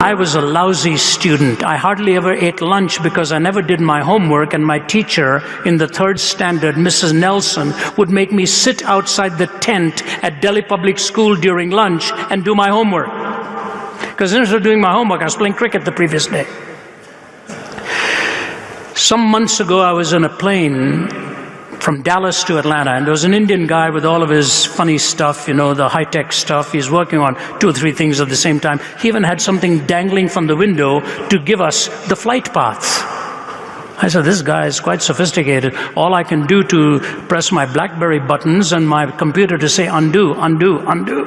I was a lousy student. I hardly ever ate lunch because I never did my homework, and my teacher in the 3rd standard, Mrs. Nelson, would make me sit outside the tent at Delhi Public School during lunch and do my homework. Because instead of doing my homework, I was playing cricket the previous day. Some months ago, I was in a plane from Dallas to Atlanta, and there was an Indian guy with all of his funny stuff, you know, the high-tech stuff. He's working on 2 or 3 things at the same time. He even had something dangling from the window to give us the flight paths. I said, this guy is quite sophisticated. All I can do to press my BlackBerry buttons and my computer to say undo, undo, undo.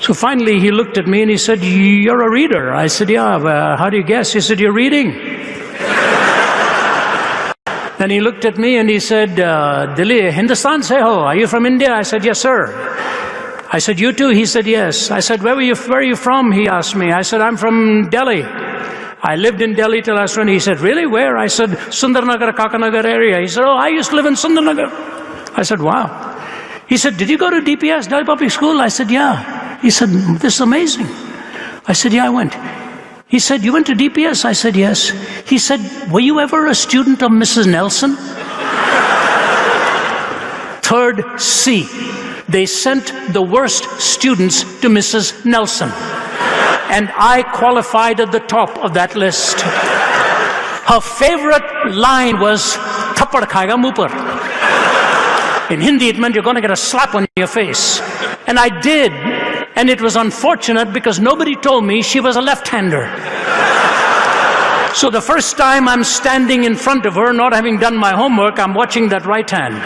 So finally he looked at me and he said, you're a reader. I said, yeah, how do you guess? He said, you're reading. Then he looked at me and he said, Delhi, Hindustan se ho? Are you from India? I said, yes, sir. I said, you too? He said, yes. I said, where are you from? He asked me. I said, I'm from Delhi. I lived in Delhi till I was 20. He said, really? Where? I said, Sundarnagar, Kakanagar area. He said, oh, I used to live in Sundarnagar. I said, wow. He said, did you go to DPS, Delhi Public School? I said, yeah. He said, this is amazing. I said, yeah, I went. He said, you went to DPS? I said, yes. He said, were you ever a student of Mrs. Nelson? 3rd C. They sent the worst students to Mrs. Nelson. And I qualified at the top of that list. Her favorite line was, Thappad khayega muh par. In Hindi, it meant you're going to get a slap on your face. And I did. And it was unfortunate because nobody told me she was a left-hander. So the first time I'm standing in front of her, not having done my homework, I'm watching that right hand.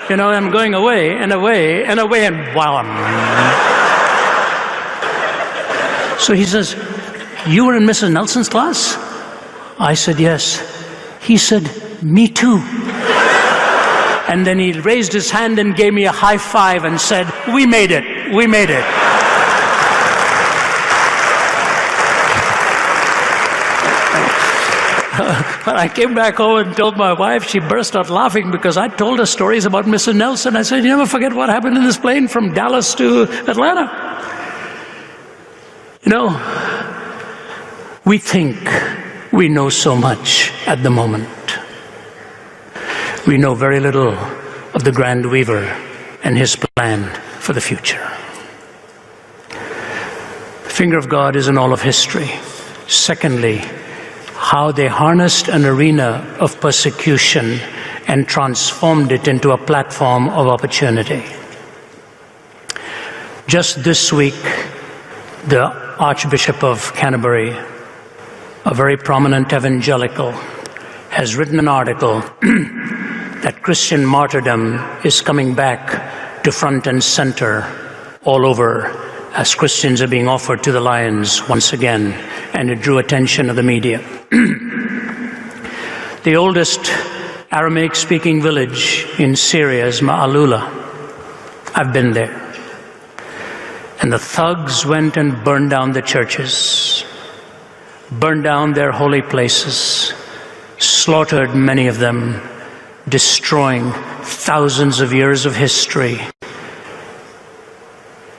You know, I'm going away and away and away, and wow. So he says, you were in Mrs. Nelson's class? I said, yes. He said, me too. And then he raised his hand and gave me a high five and said, we made it, we made it. When I came back home and told my wife, she burst out laughing because I told her stories about Mrs. Nelson. I said, you never forget what happened in this plane from Dallas to Atlanta. You know, we think we know so much at the moment. We know very little of the Grand Weaver and his plan for the future. The finger of God is in all of history. Secondly, how they harnessed an arena of persecution and transformed it into a platform of opportunity. Just this week, the Archbishop of Canterbury, a very prominent evangelical, has written an article that Christian martyrdom is coming back to front and center all over as Christians are being offered to the lions once again, and it drew attention of the media. The oldest Aramaic-speaking village in Syria is Ma'alula. I've been there. And the thugs went and burned down the churches, burned down their holy places, slaughtered many of them, destroying thousands of years of history.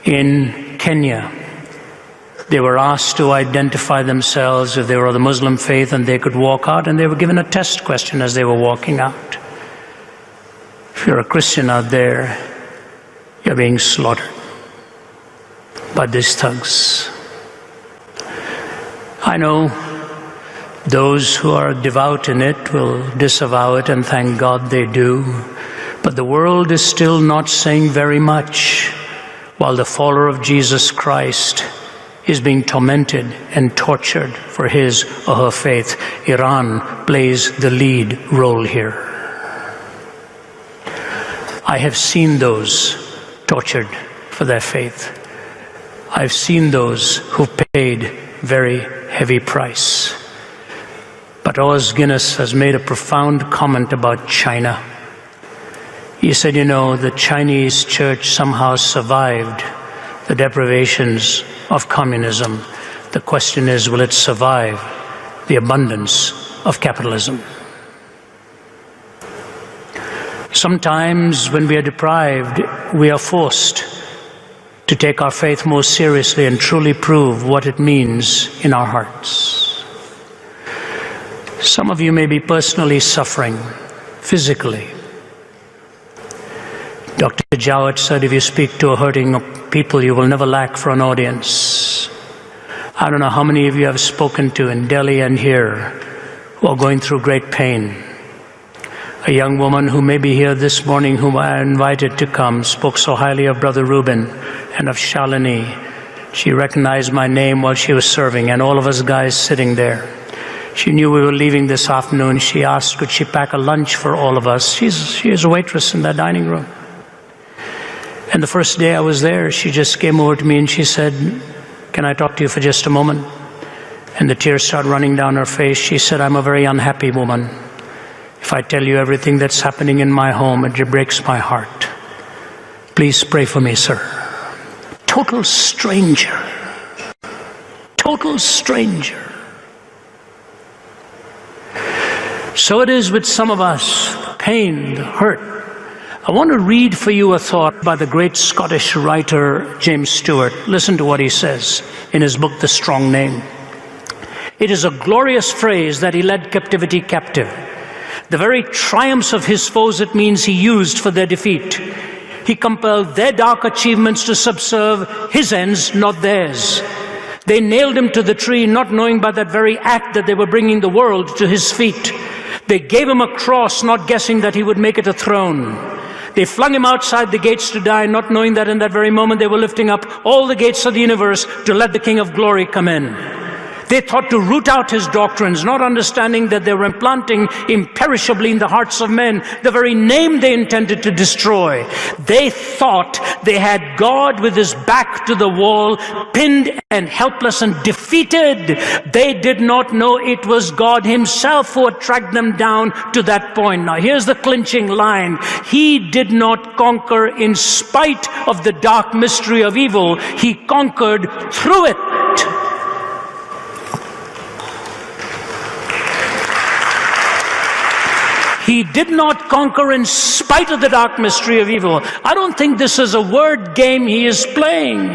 In Kenya, they were asked to identify themselves if they were of the Muslim faith, and they could walk out, and they were given a test question as they were walking out. If you're a Christian out there, you're being slaughtered by these thugs. I know those who are devout in it will disavow it, and thank God they do. But the world is still not saying very much, while the follower of Jesus Christ is being tormented and tortured for his or her faith. Iran plays the lead role here. I have seen those tortured for their faith. I've seen those who paid very heavy price. But Os Guinness has made a profound comment about China. He said, you know, the Chinese church somehow survived the deprivations of communism. The question is, will it survive the abundance of capitalism? Sometimes when we are deprived, we are forced to take our faith more seriously and truly prove what it means in our hearts. Some of you may be personally suffering, physically. Dr. Jowett said, if you speak to a hurting people, you will never lack for an audience. I don't know how many of you have spoken to in Delhi and here who are going through great pain. A young woman who may be here this morning, whom I invited to come, spoke so highly of Brother Reuben and of Shalini. She recognized my name while she was serving, and all of us guys sitting there. She knew we were leaving this afternoon. She asked, could she pack a lunch for all of us? She is a waitress in that dining room. And the first day I was there, she just came over to me and she said, can I talk to you for just a moment? And the tears started running down her face. She said, I'm a very unhappy woman. If I tell you everything that's happening in my home, it breaks my heart. Please pray for me, sir. Total stranger. Total stranger. So it is with some of us, the pain, the hurt. I want to read for you a thought by the great Scottish writer James Stewart. Listen to what he says in his book, The Strong Name. It is a glorious phrase that he led captivity captive. The very triumphs of his foes it means he used for their defeat. He compelled their dark achievements to subserve his ends, not theirs. They nailed him to the tree, not knowing by that very act that they were bringing the world to his feet. They gave him a cross, not guessing that he would make it a throne. They flung him outside the gates to die, not knowing that in that very moment they were lifting up all the gates of the universe to let the King of Glory come in. They thought to root out his doctrines, not understanding that they were implanting imperishably in the hearts of men the very name they intended to destroy. They thought they had God with his back to the wall, pinned and helpless and defeated. They did not know it was God himself who had tracked them down to that point. Now here's the clinching line. He did not conquer in spite of the dark mystery of evil. He conquered through it. He did not conquer in spite of the dark mystery of evil. I don't think this is a word game he is playing.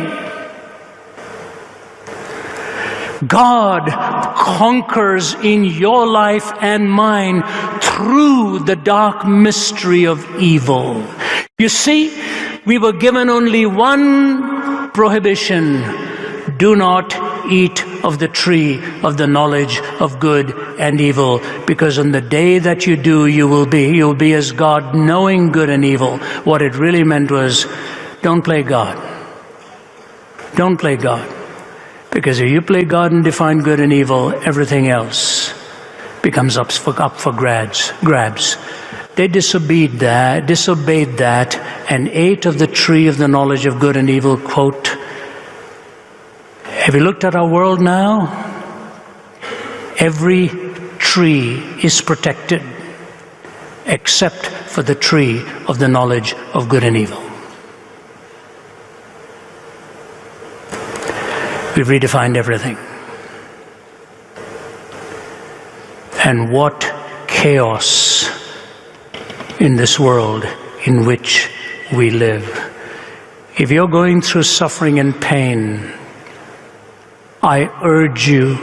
God conquers in your life and mine through the dark mystery of evil. You see, we were given only one prohibition. Do not eat of the tree of the knowledge of good and evil, because on the day that you do, you'll be as God, knowing good and evil. What it really meant was, don't play God. Don't play God. Because if you play God and define good and evil, everything else becomes up for grabs. They disobeyed that, and ate of the tree of the knowledge of good and evil, quote. Have you looked at our world now? Every tree is protected except for the tree of the knowledge of good and evil. We've redefined everything. And what chaos in this world in which we live. If you're going through suffering and pain, I urge you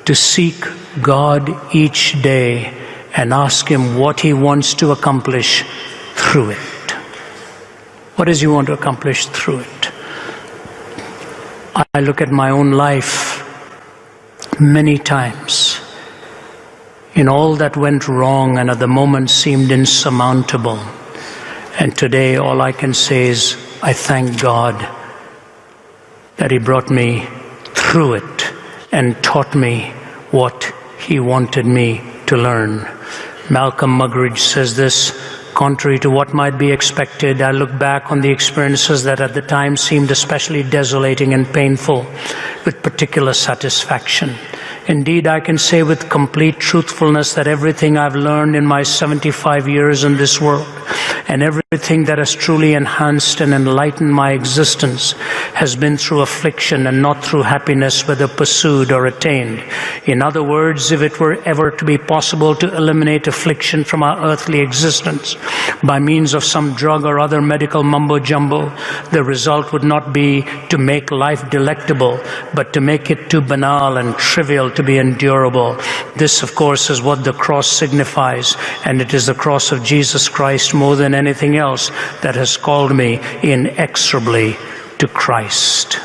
to seek God each day and ask him what he wants to accomplish through it. What does he want to accomplish through it? I look at my own life many times in all that went wrong and at the moment seemed insurmountable. And today all I can say is I thank God that he brought me through it and taught me what he wanted me to learn. Malcolm Muggeridge says this, contrary to what might be expected, I look back on the experiences that at the time seemed especially desolating and painful with particular satisfaction. Indeed, I can say with complete truthfulness that everything I've learned in my 75 years in this world and everything that has truly enhanced and enlightened my existence has been through affliction and not through happiness, whether pursued or attained. In other words, if it were ever to be possible to eliminate affliction from our earthly existence by means of some drug or other medical mumbo-jumbo, the result would not be to make life delectable, but to make it too banal and trivial to be endurable. This, of course, is what the cross signifies, and it is the cross of Jesus Christ more than anything else that has called me inexorably to Christ.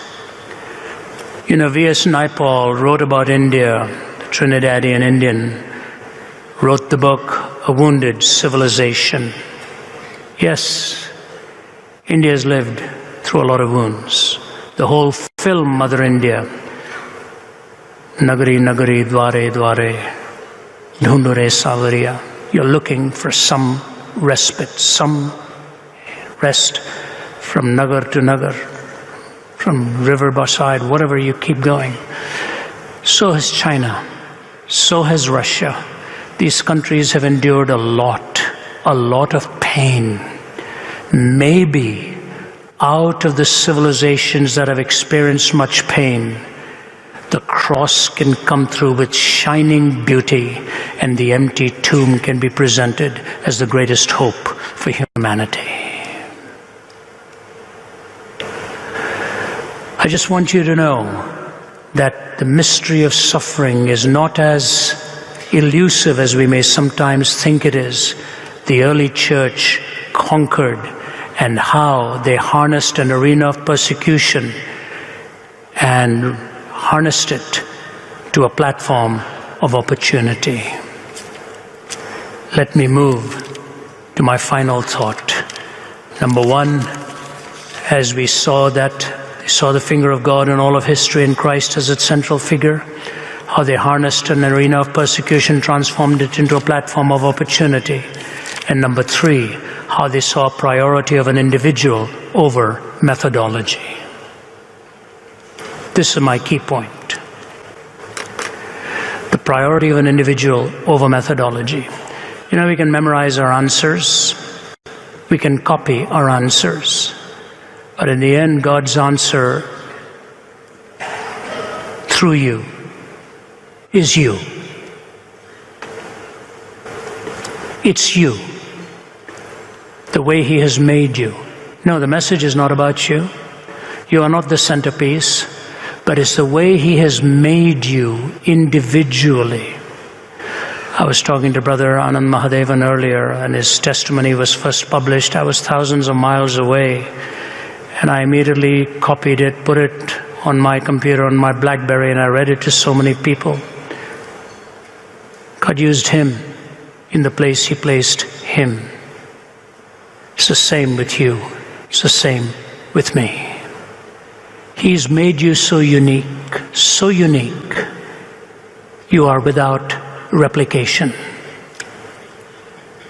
You know, V.S. Naipaul wrote about India, the Trinidadian Indian, wrote the book A Wounded Civilization. Yes, India has lived through a lot of wounds. The whole film Mother India, Nagari Nagari Dware Dware, Dhundure Savariya, you're looking for some respite, some rest from Nagar to Nagar, from river beside, whatever, you keep going. So has China, so has Russia. These countries have endured a lot of pain. Maybe out of the civilizations that have experienced much pain, the cross can come through with shining beauty, and the empty tomb can be presented as the greatest hope for humanity. I just want you to know that the mystery of suffering is not as elusive as we may sometimes think it is. The early church conquered, and how they harnessed an arena of persecution and harnessed it to a platform of opportunity. Let me move to my final thought. Number one, as we saw the finger of God in all of history and Christ as its central figure, how they harnessed an arena of persecution, transformed it into a platform of opportunity. And number three, how they saw priority of an individual over methodology. This is my key point. The priority of an individual over methodology. You know, we can memorize our answers, we can copy our answers, but in the end, God's answer through you is you. It's you. The way He has made you. No, the message is not about you. You are not the centerpiece, but it's the way He has made you individually. I was talking to Brother Anand Mahadevan earlier, and his testimony was first published. I was thousands of miles away, and I immediately copied it, put it on my computer, on my BlackBerry, and I read it to so many people. God used him in the place He placed him. It's the same with you. It's the same with me. He's made you so unique, so unique. You are without replication.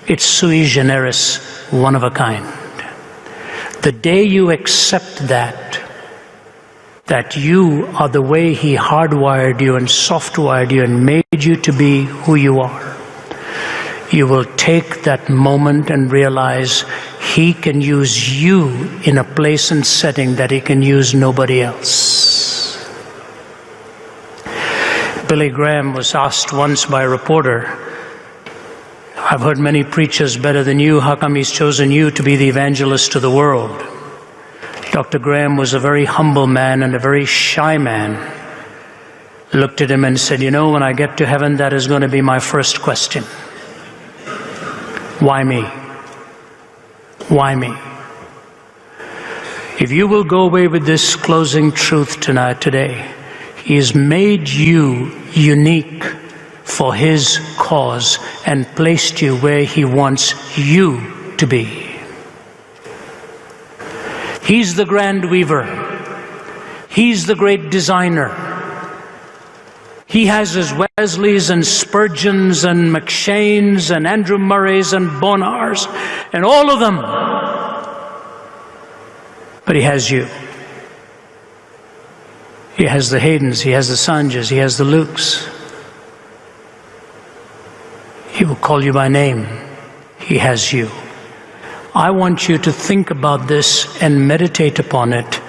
It's sui generis, one of a kind. The day you accept that you are the way He hardwired you and softwired you and made you to be who you are, you will take that moment and realize He can use you in a place and setting that He can use nobody else. Billy Graham was asked once by a reporter, I've heard many preachers better than you, how come He's chosen you to be the evangelist to the world? Dr. Graham was a very humble man and a very shy man. Looked at him and said, you know, when I get to heaven, that is going to be my first question. Why me? Why me? If you will go away with this closing truth today, He has made you unique for His cause and placed you where He wants you to be. He's the grand weaver. He's the great designer. He has His Wesleys and Spurgeons and McShanes and Andrew Murrays and Bonars and all of them. But He has you. He has the Haydens, He has the Sanjas, He has the Lukes. He will call you by name. He has you. I want you to think about this and meditate upon it.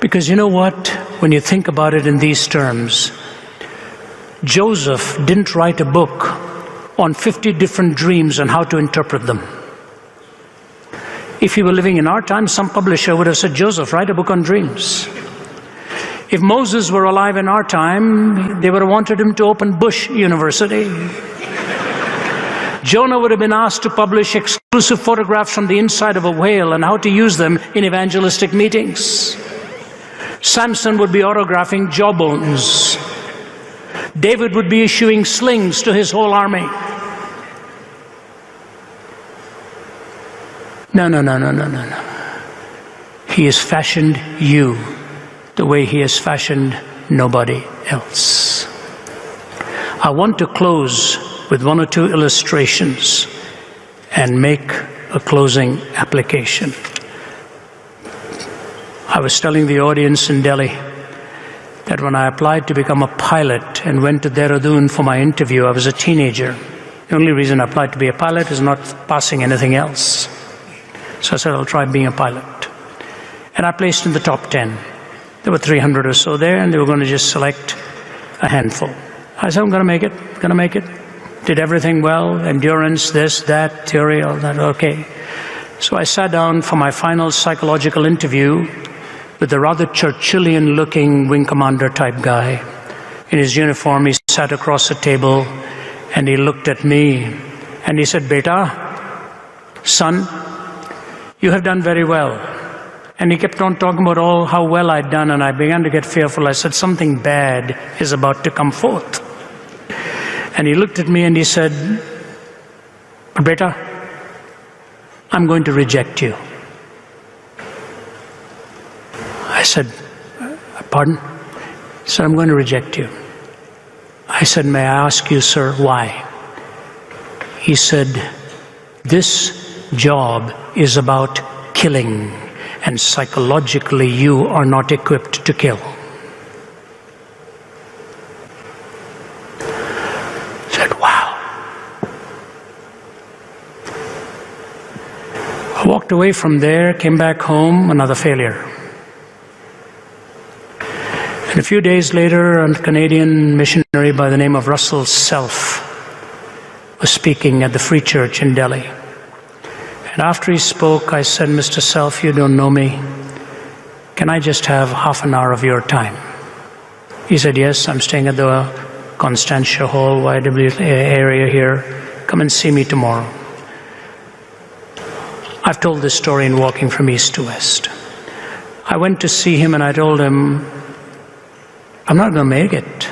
Because you know what? When you think about it in these terms, Joseph didn't write a book on 50 different dreams and how to interpret them. If he were living in our time, some publisher would have said, Joseph, write a book on dreams. If Moses were alive in our time, they would have wanted him to open Bush University. Jonah would have been asked to publish exclusive photographs from the inside of a whale and how to use them in evangelistic meetings. Samson would be autographing jawbones. David would be issuing slings to his whole army. No. He has fashioned you the way he has fashioned nobody else. I want to close with one or two illustrations and make a closing application. I was telling the audience in Delhi that when I applied to become a pilot and went to Dehradun for my interview, I was a teenager. The only reason I applied to be a pilot is not passing anything else. So I said, I'll try being a pilot. And I placed in the top 10. There were 300 or so there, and they were going to just select a handful. I said, I'm going to make it. Did everything well, endurance, this, that, theory, all that, okay. So I sat down for my final psychological interview with a rather Churchillian-looking wing commander type guy. In his uniform, he sat across the table, and he looked at me, and he said, Beta, son, you have done very well. And he kept on talking about how well I'd done, and I began to get fearful. I said, something bad is about to come forth. And he looked at me and he said, Beta, I'm going to reject you. I said, pardon? He said, I'm going to reject you. I said, may I ask you, sir, why? He said, this job is about killing, and psychologically you are not equipped to kill. I said, wow. I walked away from there, came back home, another failure. And a few days later, a Canadian missionary by the name of Russell Self was speaking at the Free Church in Delhi. And after he spoke, I said, Mr. Self, you don't know me. Can I just have half an hour of your time? He said, yes, I'm staying at the Constantia Hall, YW area here. Come and see me tomorrow. I've told this story in Walking from East to West. I went to see him and I told him, I'm not going to make it.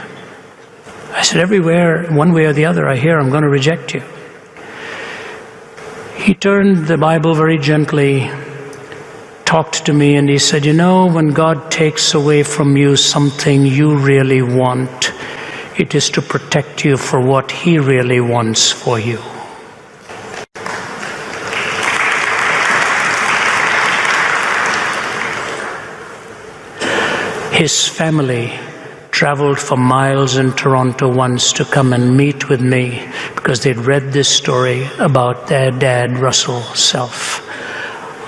I said, everywhere, one way or the other, I hear I'm going to reject you. He turned the Bible very gently, talked to me, and he said, you know, when God takes away from you something you really want, it is to protect you for what He really wants for you. His family traveled for miles in Toronto once to come and meet with me because they'd read this story about their dad, Russell Self.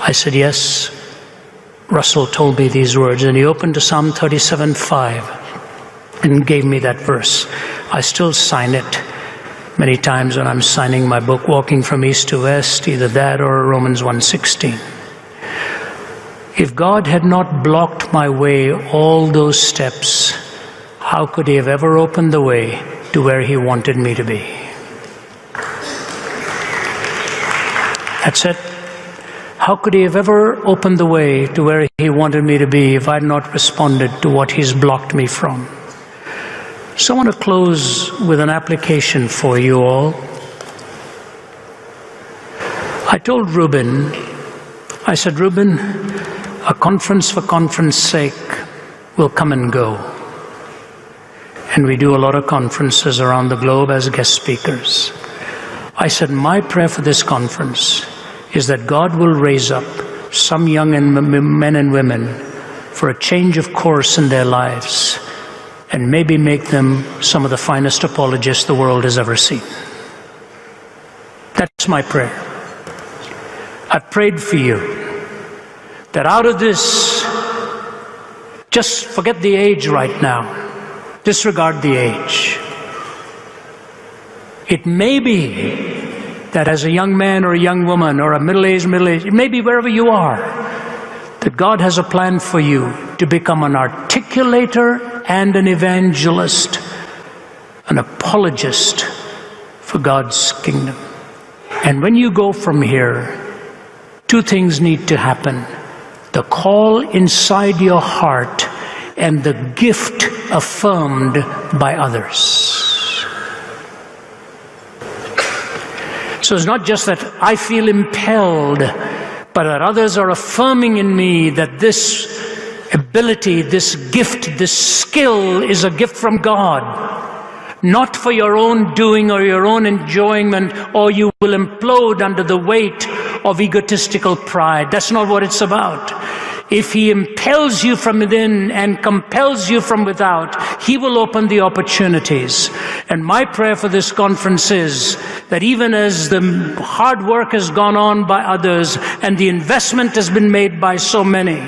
I said, yes, Russell told me these words, and he opened to Psalm 37:5 and gave me that verse. I still sign it many times when I'm signing my book, Walking from East to West, either that or Romans 1:16. If God had not blocked my way all those steps, how could He have ever opened the way to where He wanted me to be? That's it. How could He have ever opened the way to where He wanted me to be if I had not responded to what He's blocked me from? So I want to close with an application for you all. I told Reuben, I said, Reuben, a conference for conference sake will come and go. And we do a lot of conferences around the globe as guest speakers. I said, my prayer for this conference is that God will raise up some young men and women for a change of course in their lives and maybe make them some of the finest apologists the world has ever seen. That's my prayer. I've prayed for you that out of this, just forget the age right now. Disregard the age. It may be that as a young man or a young woman or a middle-aged, it may be wherever you are, that God has a plan for you to become an articulator and an evangelist, an apologist for God's kingdom. And when you go from here, two things need to happen. The call inside your heart and the gift affirmed by others. So it's not just that I feel impelled, but that others are affirming in me that this ability, this gift, this skill is a gift from God. Not for your own doing or your own enjoyment, or you will implode under the weight of egotistical pride. That's not what it's about. If He impels you from within and compels you from without, He will open the opportunities. And my prayer for this conference is that even as the hard work has gone on by others and the investment has been made by so many,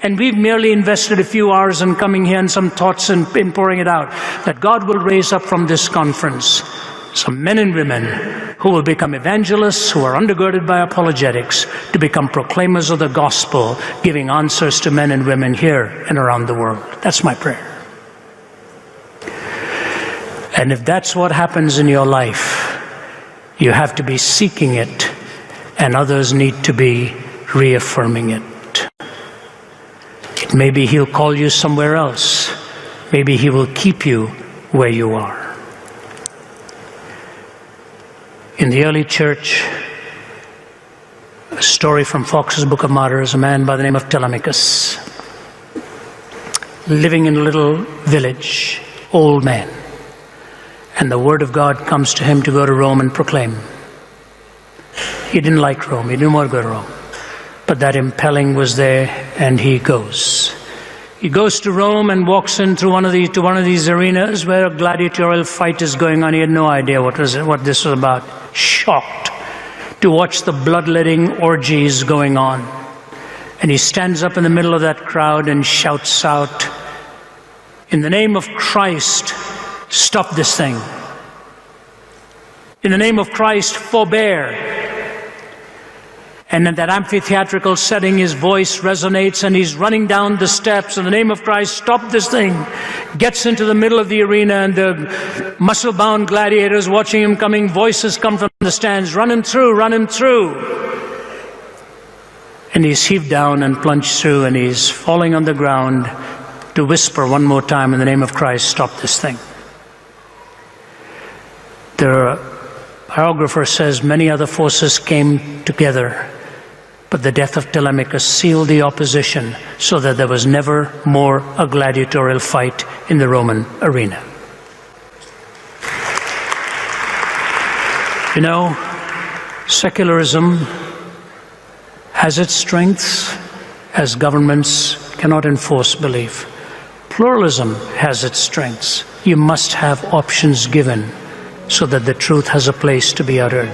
and we've merely invested a few hours in coming here and some thoughts and in pouring it out, that God will raise up from this conference some men and women who will become evangelists, who are undergirded by apologetics, to become proclaimers of the gospel, giving answers to men and women here and around the world. That's my prayer. And if that's what happens in your life, you have to be seeking it, and others need to be reaffirming it. Maybe He'll call you somewhere else. Maybe He will keep you where you are. In the early church, a story from Fox's Book of Martyrs, a man by the name of Telemachus, living in a little village, old man. And the word of God comes to him to go to Rome and proclaim. He didn't like Rome. He didn't want to go to Rome. But that impelling was there, and he goes. He goes to Rome and walks in through one of these arenas where a gladiatorial fight is going on. He had no idea what this was about. Shocked to watch the bloodletting orgies going on. And he stands up in the middle of that crowd and shouts out, "In the name of Christ, stop this thing. In the name of Christ, forbear." And in that amphitheatrical setting, his voice resonates, and he's running down the steps. In the name of Christ, stop this thing. Gets into the middle of the arena, and the muscle-bound gladiators watching him coming, voices come from the stands, "Run him through, run him through." And he's heaved down and plunged through, and he's falling on the ground to whisper one more time, "In the name of Christ, stop this thing." The biographer says many other forces came together, but the death of Telemachus sealed the opposition so that there was never more a gladiatorial fight in the Roman arena. You know, secularism has its strengths, as governments cannot enforce belief. Pluralism has its strengths. You must have options given so that the truth has a place to be uttered.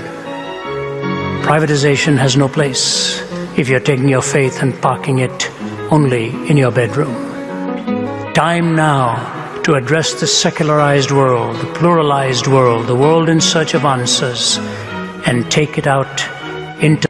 Privatization has no place if you're taking your faith and parking it only in your bedroom. Time now to address the secularized world, the pluralized world, the world in search of answers, and take it out into